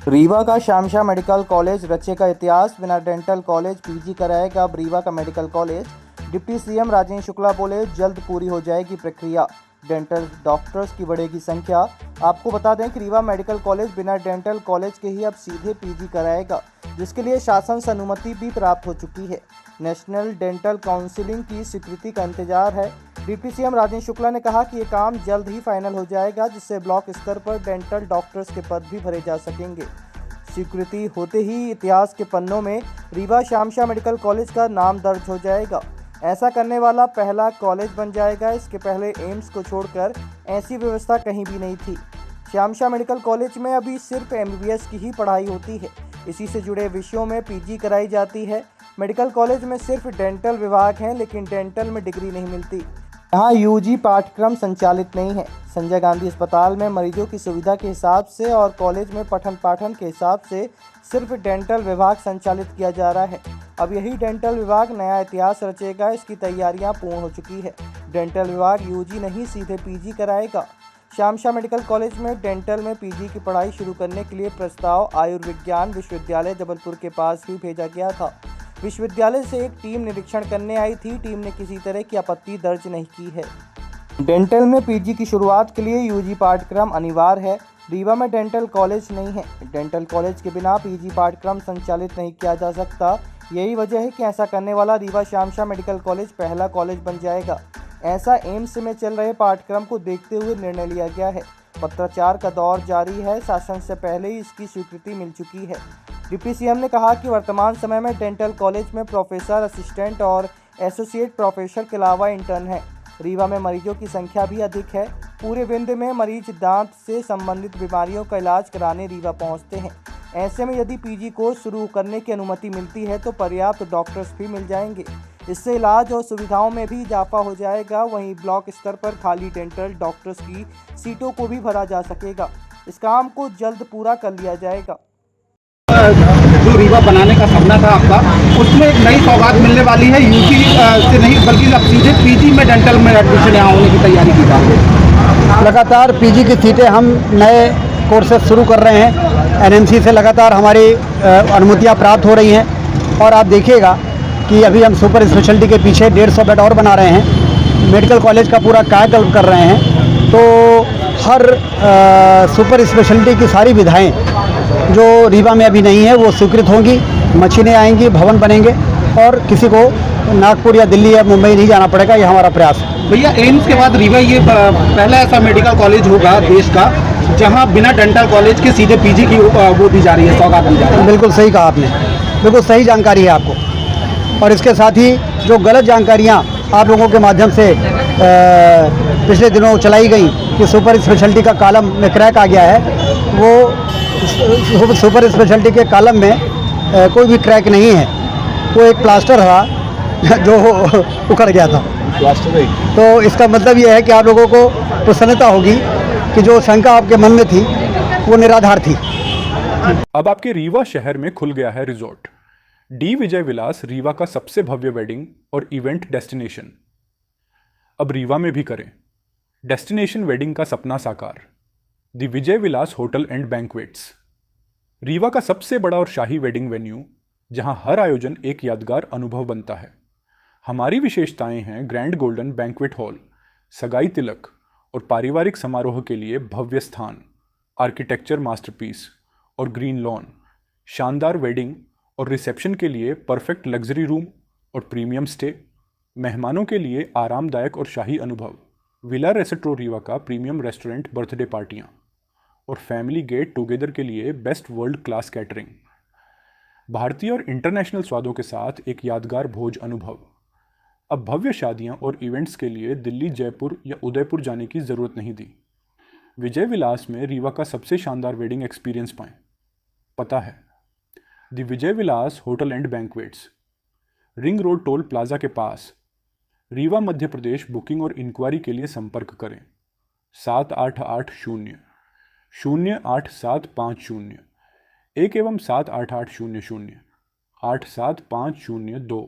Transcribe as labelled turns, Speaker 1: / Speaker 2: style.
Speaker 1: रीवा का श्यामशा medical college रचेगा इतिहास, बिना डेंटल कॉलेज पीजी कराएगा अब रीवा का medical college. Deputy CM Rajendra Shukla बोले, जल्द पूरी हो जाएगी प्रक्रिया, डेंटल डॉक्टर्स की बढ़ेगी संख्या। आपको बता दें कि रीवा मेडिकल कॉलेज बिना डेंटल कॉलेज के ही अब सीधे पीजी कराएगा, जिसके लिए शासन से अनुमति भी प्राप्त हो चुकी है। नेशनल डेंटल काउंसिलिंग की स्वीकृति का इंतजार है। डिप्टी सीएम राजेंद्र शुक्ला ने कहा कि ये काम जल्द ही फाइनल हो जाएगा, जिससे ब्लॉक स्तर पर डेंटल डॉक्टर्स के पद भी भरे जा सकेंगे। स्वीकृति होते ही इतिहास के पन्नों में रीवा श्यामशा मेडिकल कॉलेज का नाम दर्ज हो जाएगा। ऐसा करने वाला पहला कॉलेज बन जाएगा। इसके पहले एम्स को छोड़कर ऐसी व्यवस्था कहीं भी नहीं थी। श्यामशा मेडिकल कॉलेज में अभी सिर्फ एमबीबीएस की ही पढ़ाई होती है, इसी से जुड़े विषयों में पीजी कराई जाती है। मेडिकल कॉलेज में सिर्फ डेंटल विभाग हैं, लेकिन डेंटल में डिग्री नहीं मिलती। यहाँ यूजी पाठ्यक्रम संचालित नहीं है। संजय गांधी अस्पताल में मरीजों की सुविधा के हिसाब से और कॉलेज में पठन पाठन के हिसाब से सिर्फ डेंटल विभाग संचालित किया जा रहा है। अब यही डेंटल विभाग नया इतिहास रचेगा। इसकी तैयारियां पूर्ण हो चुकी है। डेंटल विभाग यूजी नहीं, सीधे पीजी कराएगा। श्यामशा मेडिकल कॉलेज में डेंटल में पीजी की पढ़ाई शुरू करने के लिए प्रस्ताव आयुर्विज्ञान विश्वविद्यालय जबलपुर के पास भी भेजा गया था। विश्वविद्यालय से एक टीम निरीक्षण करने आई थी। टीम ने किसी तरह की आपत्ति दर्ज नहीं की है। डेंटल में पीजी की शुरुआत के लिए यूजी पाठ्यक्रम अनिवार्य है। रीवा में डेंटल कॉलेज नहीं है। डेंटल कॉलेज के बिना पीजी पाठ्यक्रम संचालित नहीं किया जा सकता। यही वजह है कि ऐसा करने वाला रीवा श्यामशा मेडिकल कॉलेज पहला कॉलेज बन जाएगा। ऐसा एम्स में चल रहे पाठ्यक्रम को देखते हुए निर्णय लिया गया है। पत्राचार का दौर जारी है। शासन से पहले ही इसकी स्वीकृति मिल चुकी है। डिप्टी सीएम ने कहा कि वर्तमान समय में डेंटल कॉलेज में प्रोफेसर, असिस्टेंट और एसोसिएट प्रोफेसर के अलावा इंटर्न है। रीवा में मरीजों की संख्या भी अधिक है। पूरे विंध्य में मरीज दांत से संबंधित बीमारियों का इलाज कराने रीवा पहुंचते हैं। ऐसे में यदि पीजी कोर्स शुरू करने की अनुमति मिलती है तो पर्याप्त डॉक्टर्स भी मिल जाएंगे। इससे इलाज और सुविधाओं में भी इजाफा हो जाएगा। वहीं ब्लॉक स्तर पर खाली डेंटल डॉक्टर्स की सीटों को भी भरा जा सकेगा। इस काम को जल्द पूरा कर लिया जाएगा।
Speaker 2: जो रीवा बनाने का सपना था आपका, उसमें एक नई सौगात मिलने वाली है। यूजी से नहीं बल्कि अब सीधे पीजी में डेंटल में एडमिशन यहाँ होने की तैयारी की जा रही है।
Speaker 3: लगातार पीजी की सीटें हम नए कोर्सेज शुरू कर रहे हैं। एनएमसी से लगातार हमारी अनुमतियाँ प्राप्त हो रही हैं और आप देखिएगा कि अभी हम सुपर स्पेशलिटी के पीछे 150 बेड और बना रहे हैं। मेडिकल कॉलेज का पूरा कायाकल्प कर रहे हैं। तो हर सुपर स्पेशलिटी की सारी विधाएँ जो रीवा में अभी नहीं है वो स्वीकृत होंगी। मशीनें आएंगी, भवन बनेंगे और किसी को नागपुर या दिल्ली या मुंबई नहीं जाना पड़ेगा। ये हमारा प्रयास है।
Speaker 2: भैया, एम्स के बाद रीवा ये पहला ऐसा मेडिकल कॉलेज होगा देश का जहां बिना डेंटल कॉलेज के सीधे पीजी की वो दी जा रही है, सौगात दी जा रही है।
Speaker 3: बिल्कुल सही कहा आपने, बिल्कुल सही जानकारी है आपको। और इसके साथ ही जो गलत जानकारियाँ आप लोगों के माध्यम से पिछले दिनों चलाई गई कि सुपर स्पेशलिटी का कॉलम में क्रैक आ गया है, वो सुपर स्पेशलिटी के कॉलम में कोई भी क्रैक नहीं है। वो एक प्लास्टर था जो उखड़ गया था। तो इसका मतलब ये है कि आप लोगों को प्रसन्नता होगी कि जो शंका आपके मन में थी वो निराधार थी।
Speaker 4: अब आपके रीवा शहर में खुल गया है रिजॉर्ट। डी विजय विलास रीवा का सबसे भव्य वेडिंग और इवेंट डेस्टिनेशन। अब रीवा में भी करें डेस्टिनेशन वेडिंग का सपना साकार। The Vijay Vilas hotel and banquets, Rewa का सबसे बड़ा और शाही वेडिंग वेन्यू, जहां हर आयोजन एक यादगार अनुभव बनता है। हमारी विशेषताएं हैं ग्रैंड गोल्डन बैंक्वेट हॉल, सगाई तिलक और पारिवारिक समारोह के लिए भव्य स्थान, आर्किटेक्चर मास्टरपीस और ग्रीन लॉन, शानदार वेडिंग और रिसेप्शन के लिए परफेक्ट लग्जरी रूम और प्रीमियम स्टे, मेहमानों के लिए आरामदायक और शाही अनुभव, विला रेस्टोरेंट रीवा का प्रीमियम रेस्टोरेंट, बर्थडे पार्टियाँ और फैमिली गेट टुगेदर के लिए बेस्ट वर्ल्ड क्लास कैटरिंग, भारतीय और इंटरनेशनल स्वादों के साथ एक यादगार भोज अनुभव। अब भव्य शादियां और इवेंट्स के लिए दिल्ली, जयपुर या उदयपुर जाने की ज़रूरत नहीं दी। विजय विलास में रीवा का सबसे शानदार वेडिंग एक्सपीरियंस पाएं। पता है the Vijay Vilas hotel and banquets, ring road toll plaza के पास, रीवा, मध्य प्रदेश। बुकिंग और इंक्वायरी के लिए संपर्क करें 7880 08750 1 एवं 78800 87502।